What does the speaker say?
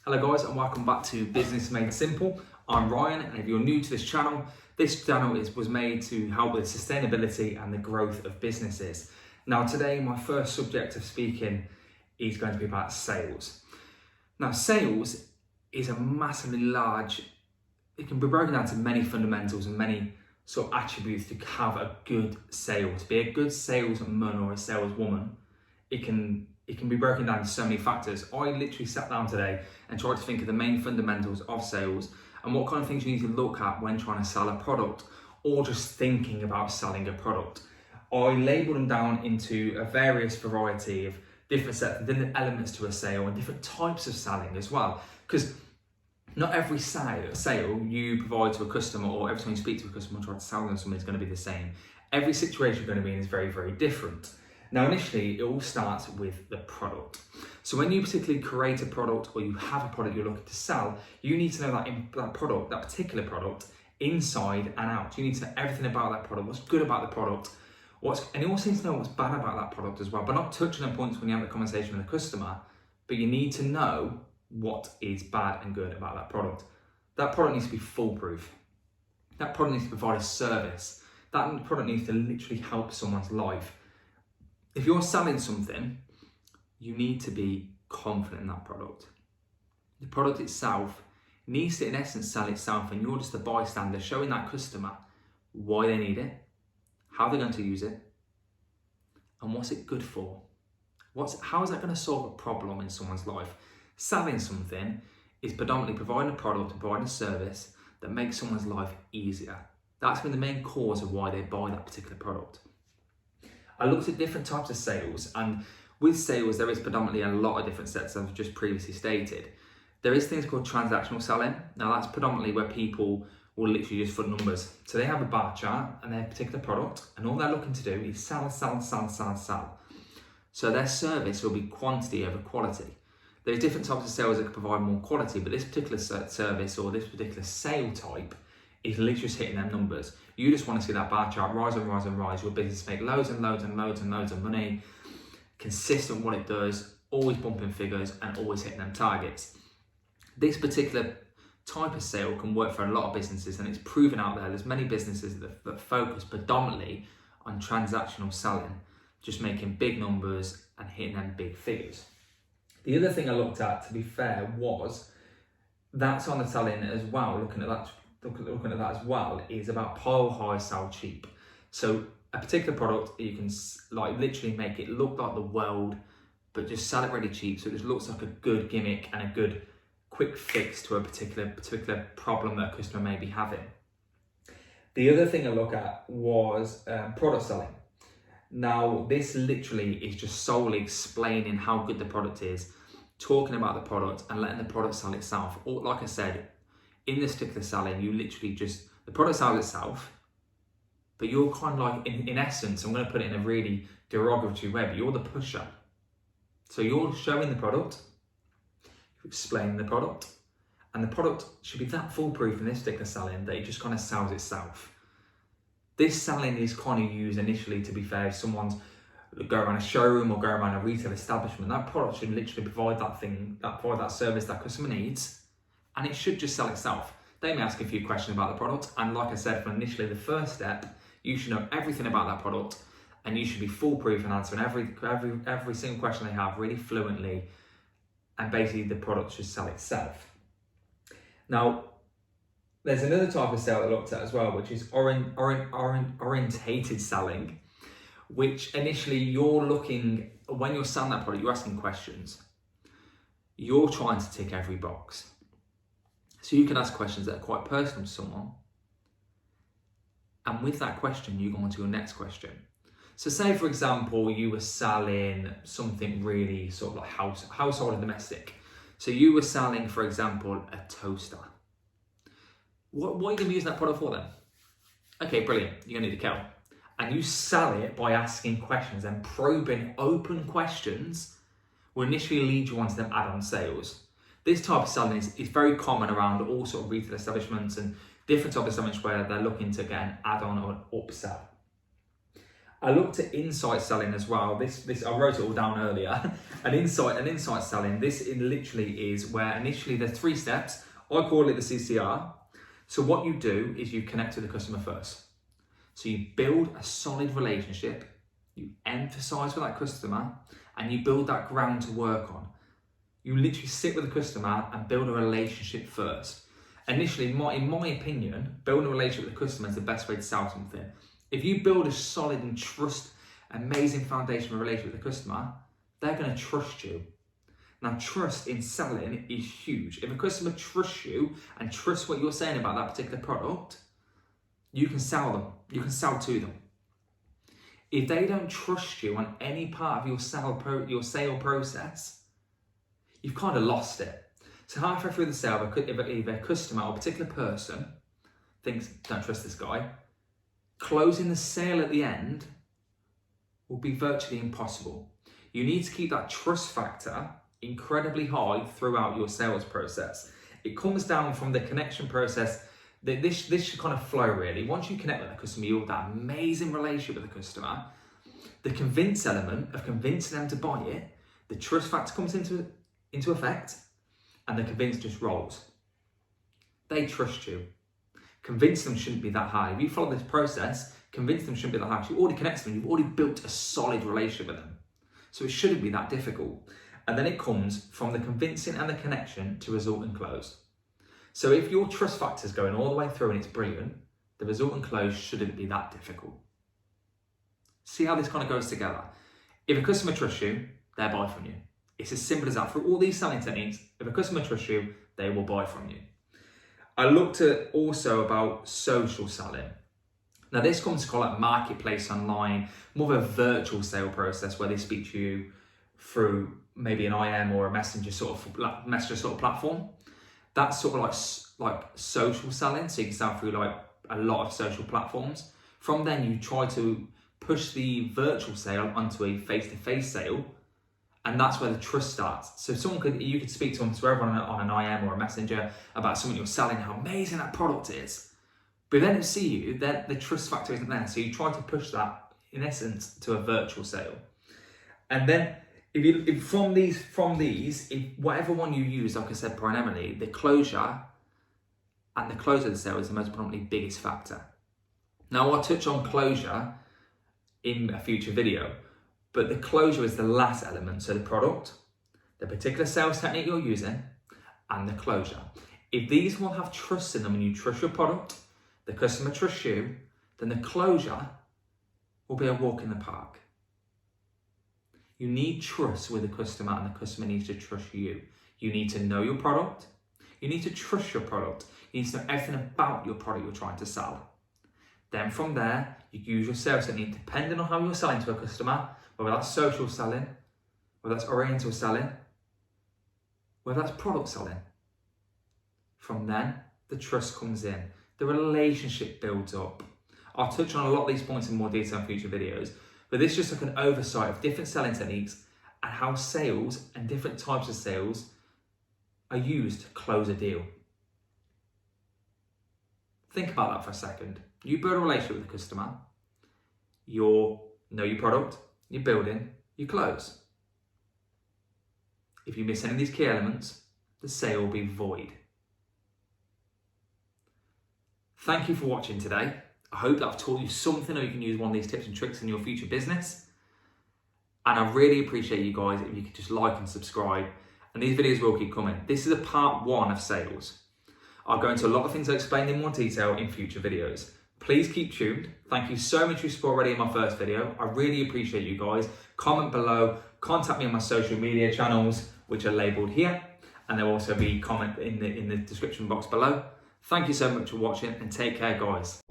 Hello guys and welcome back to Business Made Simple. I'm Ryan, and if you're new to this channel was made to help with sustainability and the growth of businesses. Now today my first subject of speaking is going to be about sales. Now sales is a massively large, it can be broken down to many fundamentals and many sort of attributes to have a good sale. To be a good salesman or a saleswoman, it can be broken down to so many factors. I literally sat down today and tried to think of the main fundamentals of sales and what kind of things you need to look at when trying to sell a product or just thinking about selling a product. I labelled them down into a various variety of different sets, different elements to a sale and different types of selling as well. Because not every sale you provide to a customer or every time you speak to a customer and try to sell them something is going to be the same. Every situation you're going to be in is very, very different. Now, initially, it all starts with the product. So when you particularly create a product or you have a product you're looking to sell, you need to know that particular product, inside and out. You need to know everything about that product, what's good about the product, and you also need to know what's bad about that product as well, but not touching on points when you have a conversation with a customer, but you need to know what is bad and good about that product. That product needs to be foolproof. That product needs to provide a service. That product needs to literally help someone's life. If you're selling something, you need to be confident in that product. The product itself needs to, in essence, sell itself, and you're just a bystander showing that customer why they need it, how they're going to use it, and what's it good for. How is that going to solve a problem in someone's life? Selling something is predominantly providing a product and providing a service that makes someone's life easier. That's been the main cause of why they buy that particular product. I looked at different types of sales, and with sales there is predominantly a lot of different sets as I've just previously stated. There is things called transactional selling. Now that's predominantly where people will literally just put numbers. So they have a bar chart and their particular product, and all they're looking to do is sell. So their service will be quantity over quality. There's different types of sales that can provide more quality, but this particular service or this particular sale type is literally just hitting their numbers. You just want to see that bar chart rise and rise and rise. Your business make loads and loads and loads and loads of money, consistent what it does, always bumping figures and always hitting them targets. This particular type of sale can work for a lot of businesses, and it's proven out there. There's many businesses that focus predominantly on transactional selling, just making big numbers and hitting them big figures. The other thing I looked at, to be fair, was that's on the selling as well, looking at that as well, is about pile high, sell cheap. So a particular product, you can literally make it look like the world, but just sell it really cheap. So it just looks like a good gimmick and a good quick fix to a particular problem that a customer may be having. The other thing I look at was product selling. Now this literally is just solely explaining how good the product is, talking about the product and letting the product sell itself. Or like I said, in this particular selling, you literally the product sells itself, but you're kind of like, in essence, I'm going to put it in a really derogatory way, but you're the pusher. So you're showing the product, you're explaining the product, and the product should be that foolproof in this particular selling that it just kind of sells itself. This selling is kind of used initially, to be fair, if someone's go around a showroom or go around a retail establishment, that product should literally provide that service that customer needs, and it should just sell itself. They may ask a few questions about the product, and like I said, for initially the first step, you should know everything about that product, and you should be foolproof and answering every single question they have really fluently, and basically the product should sell itself. Now, there's another type of sale I looked at as well, which is orientated selling, which initially you're looking, when you're selling that product, you're asking questions. You're trying to tick every box. So you can ask questions that are quite personal to someone. And with that question, you go on to your next question. So say, for example, you were selling something really sort of like household and domestic. So you were selling, for example, a toaster. What are you going to be using that product for then? Okay, brilliant. You're going to need a kettle. And you sell it by asking questions, and probing open questions will initially lead you on to them add-on sales. This type of selling is very common around all sort of retail establishments and different types of establishments where they're looking to get an add-on or an upsell. I looked at insight selling as well. This I wrote it all down earlier. An insight selling. This literally is where initially there's 3 steps. I call it the CCR. So what you do is you connect with the customer first. So you build a solid relationship, you emphasize with that customer, and you build that ground to work on. You literally sit with the customer and build a relationship first. Initially, in my opinion, building a relationship with the customer is the best way to sell something. If you build a solid and amazing foundation of a relationship with the customer, they're going to trust you. Now, trust in selling is huge. If a customer trusts you and trusts what you're saying about that particular product, you can sell them. You can sell to them. If they don't trust you on any part of your sale process, you've kind of lost it. So halfway through the sale, if a customer or a particular person thinks, don't trust this guy, closing the sale at the end will be virtually impossible. You need to keep that trust factor incredibly high throughout your sales process. It comes down from the connection process. This should kind of flow really. Once you connect with the customer, you have that amazing relationship with the customer. The convince element of convincing them to buy it, the trust factor comes into effect, and the convince just rolls. They trust you. Convince them shouldn't be that high. If you follow this process, convince them shouldn't be that high. So you already connect them, you've already built a solid relationship with them. So it shouldn't be that difficult. And then it comes from the convincing and the connection to result and close. So if your trust factor is going all the way through and it's brilliant, the result and close shouldn't be that difficult. See how this kind of goes together. If a customer trusts you, they'll buy from you. It's as simple as that. Through all these selling techniques, if a customer trusts you, they will buy from you. I looked at also about social selling. Now this comes to call it marketplace online, more of a virtual sale process where they speak to you through maybe an IM or a messenger sort of platform. That's sort of like social selling. So you can sell through like a lot of social platforms. From then you try to push the virtual sale onto a face-to-face sale. And that's where the trust starts. So you could speak to them on an IM or a messenger about something you're selling, how amazing that product is. But they don't see you, the trust factor isn't there. So you try to push that, in essence, to a virtual sale. And then if from these, if whatever one you use, like I said, primarily, the closure and the close of the sale is the most probably biggest factor. Now I'll touch on closure in a future video, but the closure is the last element. So the product, the particular sales technique you're using, and the closure. If these will have trust in them and you trust your product, the customer trusts you, then the closure will be a walk in the park. You need trust with the customer and the customer needs to trust you. You need to know your product. You need to trust your product. You need to know everything about your product you're trying to sell. Then from there, you use your sales technique depending on how you're selling to a customer, whether that's social selling, whether that's oriental selling, whether that's product selling. From then, the trust comes in. The relationship builds up. I'll touch on a lot of these points in more detail in future videos, but this is just like an oversight of different selling techniques and how sales and different types of sales are used to close a deal. Think about that for a second. You build a relationship with the customer, you know your product, you're building, you close. If you miss any of these key elements, the sale will be void. Thank you for watching today. I hope that I've taught you something or you can use one of these tips and tricks in your future business. And I really appreciate you guys if you could just like and subscribe. And these videos will keep coming. This is a part 1 of sales. I'll go into a lot of things I explained in more detail in future videos. Please keep tuned. Thank you so much for your support already in my first video. I really appreciate you guys. Comment below, contact me on my social media channels, which are labeled here. And there'll also be comment in the description box below. Thank you so much for watching and take care, guys.